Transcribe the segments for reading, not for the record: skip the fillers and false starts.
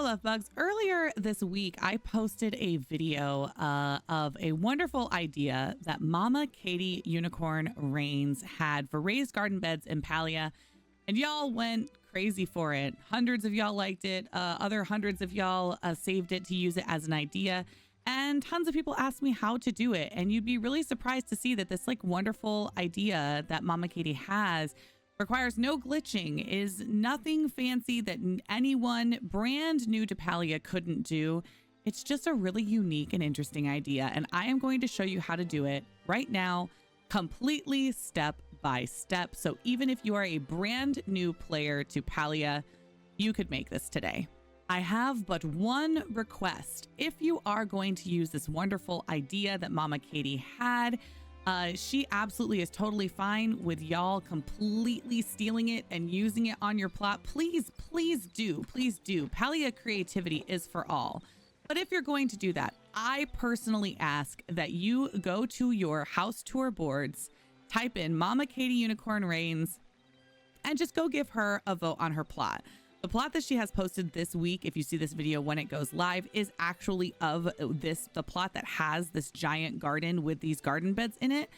Love Bugs. Earlier this week, I posted a video of a wonderful idea that MamaKatie UnikornRains had for raised garden beds in Palia, and y'all went crazy for it. Hundreds of y'all liked it. Other hundreds of y'all saved it to use it as an idea, and tons of people asked me how to do it. And you'd be really surprised to see that this wonderful idea that MamaKatie has requires no glitching, is nothing fancy that anyone brand new to Palia couldn't do. It's just a really unique and interesting idea, and I am going to show you how to do it right now, completely step by step. So even if you are a brand new player to Palia, you could make this today. I have but one request. If you are going to use this wonderful idea that MamaKatie had, she absolutely is totally fine with y'all completely stealing it and using it on your plot. Please do. Palia creativity is for all. But if you're going to do that, I personally ask that you go to your house tour boards, type in MamaKatie UnikornRains, and just go give her a vote on her plot. The plot that she has posted this week, if you see this video when it goes live, is actually of the plot that has this giant garden with these garden beds in it.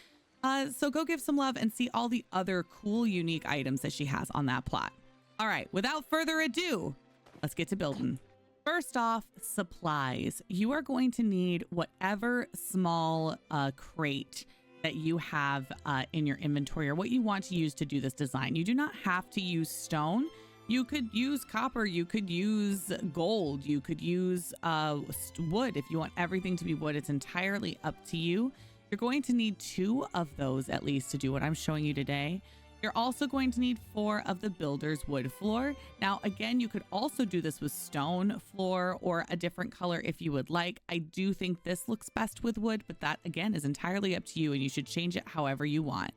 So go give some love and see all the other cool, unique items that she has on that plot. All right, without further ado, let's get to building. First off, supplies. You are going to need whatever small crate that you have in your inventory or what you want to use to do this design. You do not have to use stone. You could use copper, you could use gold, you could use wood. If you want everything to be wood, it's entirely up to you. You're going to need 2 of those at least to do what I'm showing you today. You're also going to need 4 of the builder's wood floor. Now, again, you could also do this with stone floor or a different color if you would like. I do think this looks best with wood, but that again is entirely up to you and you should change it however you want.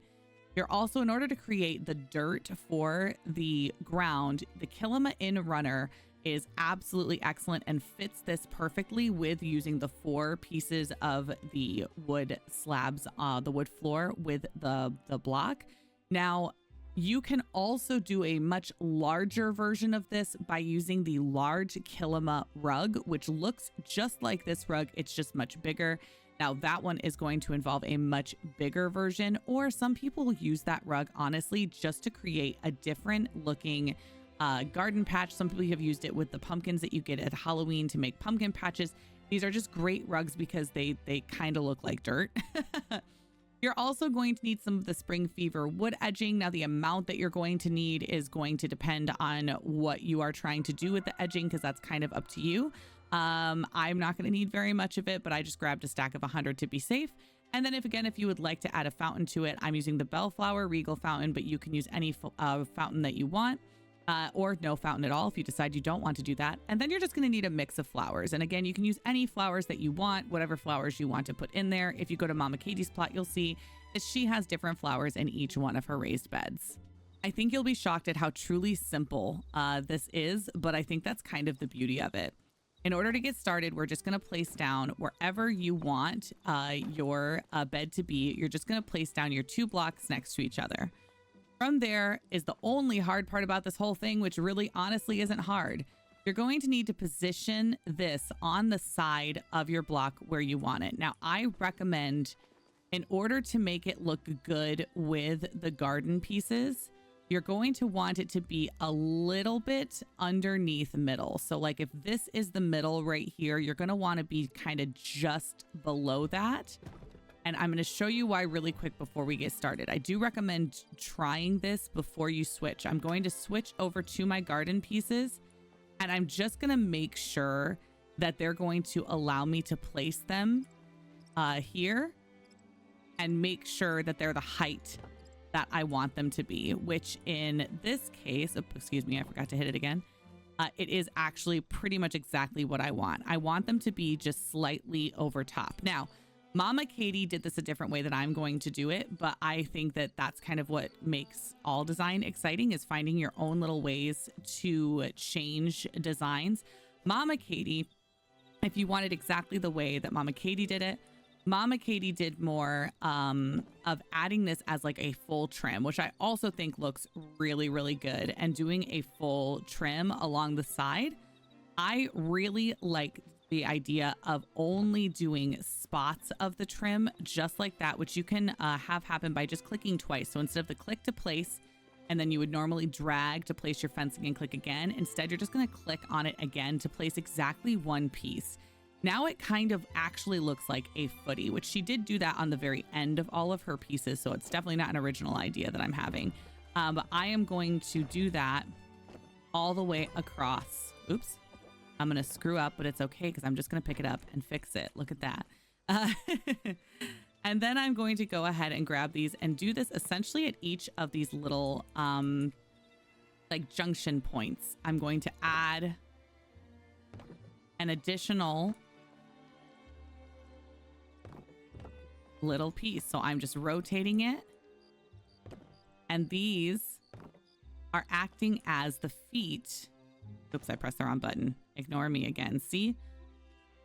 You're also, in order to create the dirt for the ground, the Kilima In runner is absolutely excellent and fits this perfectly with using the 4 pieces of the wood slabs, the wood floor with the block. Now, you can also do a much larger version of this by using the large Kilima rug, which looks just like this rug. It's just much bigger. Now that one is going to involve a much bigger version, or some people will use that rug honestly just to create a different looking garden patch. Some people have used it with the pumpkins that you get at Halloween to make pumpkin patches. These are just great rugs because they kind of look like dirt. You're also going to need some of the Spring Fever wood edging. Now the amount that you're going to need is going to depend on what you are trying to do with the edging, because that's kind of up to you. I'm not going to need very much of it, but I just grabbed a stack of 100 to be safe. And then if you would like to add a fountain to it, I'm using the Bellflower Regal fountain, but you can use any fountain that you want, or no fountain at all if you decide you don't want to do that. And then you're just going to need a mix of flowers. And again, you can use any flowers that you want, whatever flowers you want to put in there. If you go to MamaKatie's plot, you'll see that she has different flowers in each one of her raised beds. I think you'll be shocked at how truly simple this is, but I think that's kind of the beauty of it. In order to get started, we're just going to place down wherever you want your bed to be. You're just going to place down your 2 blocks next to each other. From there is the only hard part about this whole thing, which really honestly isn't hard. You're going to need to position this on the side of your block where you want it. Now, I recommend, in order to make it look good with the garden pieces, you're going to want it to be a little bit underneath middle. So like if this is the middle right here, you're going to want to be kind of just below that. And I'm going to show you why really quick before we get started. I do recommend trying this before you switch. I'm going to switch over to my garden pieces, and I'm just going to make sure that they're going to allow me to place them here and make sure that they're the height that I want them to be, which in this case, excuse me, I forgot to hit it again. It is actually pretty much exactly what I want. I want them to be just slightly over top. Now, MamaKatie did this a different way than I'm going to do it, but I think that that's kind of what makes all design exciting, is finding your own little ways to change designs. MamaKatie, if you wanted exactly the way that MamaKatie did it, MamaKatie did more of adding this as like a full trim, which I also think looks really, really good. And doing a full trim along the side I really like the idea of only doing spots of the trim just like that, which you can have happen by just clicking twice. So instead of the click to place, and then you would normally drag to place your fencing and click again, instead you're just going to click on it again to place exactly one piece. Now it kind of actually looks like a footy, which she did do that on the very end of all of her pieces. So it's definitely not an original idea that I'm having. But I am going to do that all the way across. Oops. I'm going to screw up, but it's okay because I'm just going to pick it up and fix it. Look at that. And then I'm going to go ahead and grab these and do this essentially at each of these little like junction points. I'm going to add an additional little piece. So I'm just rotating it. And these are acting as the feet. Oops, I pressed the wrong button. Ignore me again. See?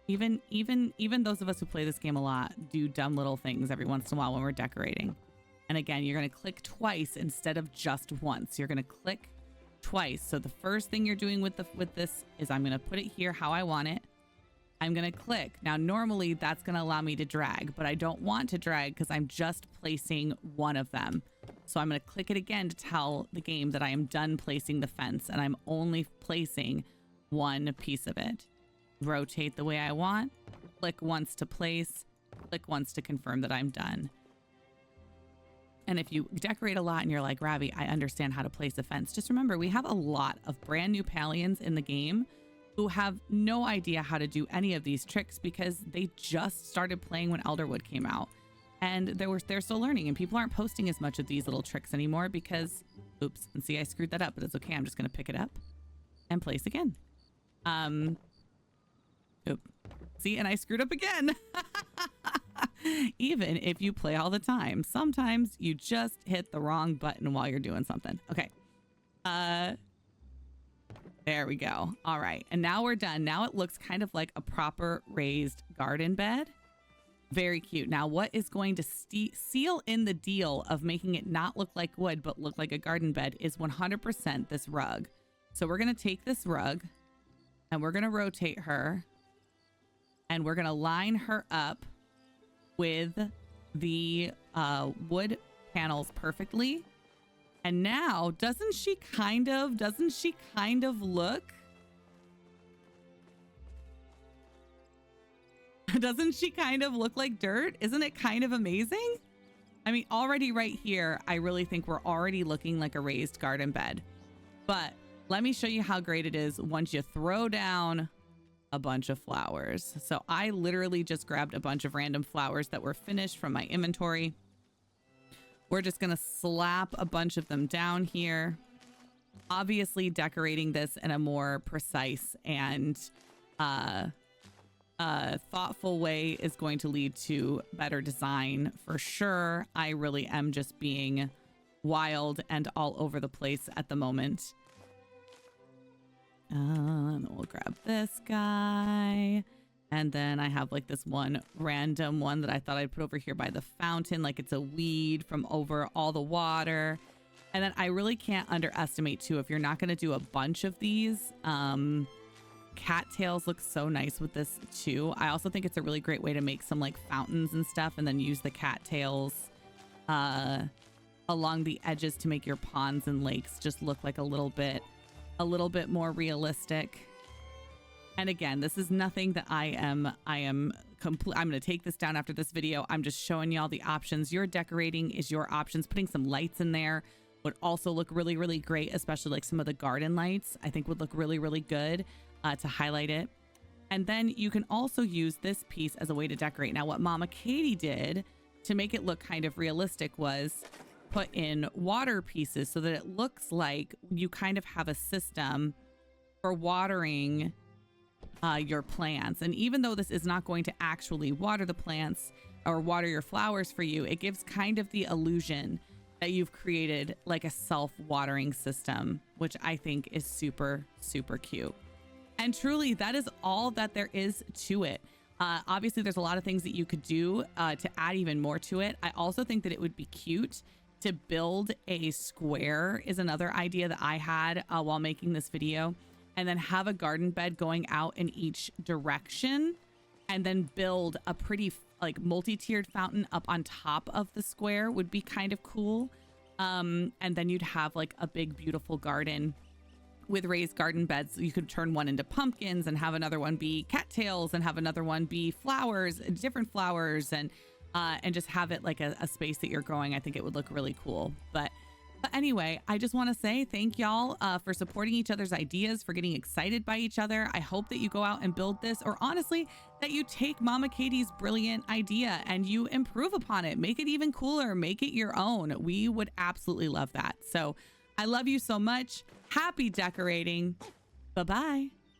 Even those of us who play this game a lot do dumb little things every once in a while when we're decorating. And again, you're going to click twice instead of just once. You're going to click twice. So the first thing you're doing with this is I'm going to put it here how I want it. I'm going to click. Now, normally that's going to allow me to drag, but I don't want to drag because I'm just placing one of them. So I'm going to click it again to tell the game that I am done placing the fence and I'm only placing one piece of it. Rotate the way I want, click once to place, click once to confirm that I'm done. And if you decorate a lot and you're like, Ravi, I understand how to place a fence, just remember we have a lot of brand new Palians in the game who have no idea how to do any of these tricks because they just started playing when Elderwood came out. And they're still learning, and people aren't posting as much of these little tricks anymore because, oops, and see, I screwed that up, but it's okay. I'm just going to pick it up and place again. Oop. See, and I screwed up again. Even if you play all the time, sometimes you just hit the wrong button while you're doing something. Okay. There we go. All right. And now we're done. Now it looks kind of like a proper raised garden bed. Very cute. Now, what is going to seal in the deal of making it not look like wood, but look like a garden bed is 100% this rug. So we're going to take this rug and we're going to rotate her and we're going to line her up with the wood panels perfectly. And now, doesn't she kind of look? Doesn't she kind of look like dirt? Isn't it kind of amazing? I mean, already right here, I really think we're already looking like a raised garden bed. But let me show you how great it is once you throw down a bunch of flowers. So I literally just grabbed a bunch of random flowers that were finished from my inventory. We're just going to slap a bunch of them down here. Obviously, decorating this in a more precise and thoughtful way is going to lead to better design for sure. I really am just being wild and all over the place at the moment. And we'll grab this guy. And then I have like this one random one that I thought I'd put over here by the fountain, like it's a weed from over all the water. And then I really can't underestimate too, if you're not going to do a bunch of these, cattails look so nice with this too. I also think it's a really great way to make some like fountains and stuff and then use the cattails along the edges to make your ponds and lakes just look like a little bit more realistic. And again, this is nothing that I'm going to take this down after this video. I'm just showing you all the options. Your decorating is your options. Putting some lights in there would also look really, really great, especially like some of the garden lights I think would look really, really good to highlight it. And then you can also use this piece as a way to decorate. Now, what MamaKatie did to make it look kind of realistic was put in water pieces so that it looks like you kind of have a system for watering your plants. And even though this is not going to actually water the plants or water your flowers for you, it gives kind of the illusion that you've created like a self-watering system, which I think is super, super cute. And truly, that is all that there is to it. Obviously, there's a lot of things that you could do to add even more to it. I also think that it would be cute to build a square is another idea that I had while making this video. and then have a garden bed going out in each direction, and then build a pretty like multi-tiered fountain up on top of the square would be kind of cool. And then you'd have like a big, beautiful garden with raised garden beds. You could turn one into pumpkins and have another one be cattails and have another one be flowers, different flowers, and just have it like a space that you're growing. I think it would look really cool. But anyway, I just want to say thank y'all for supporting each other's ideas, for getting excited by each other. I hope that you go out and build this, or honestly, that you take Mama Katie's brilliant idea and you improve upon it, make it even cooler, make it your own. We would absolutely love that. So I love you so much. Happy decorating. Bye-bye.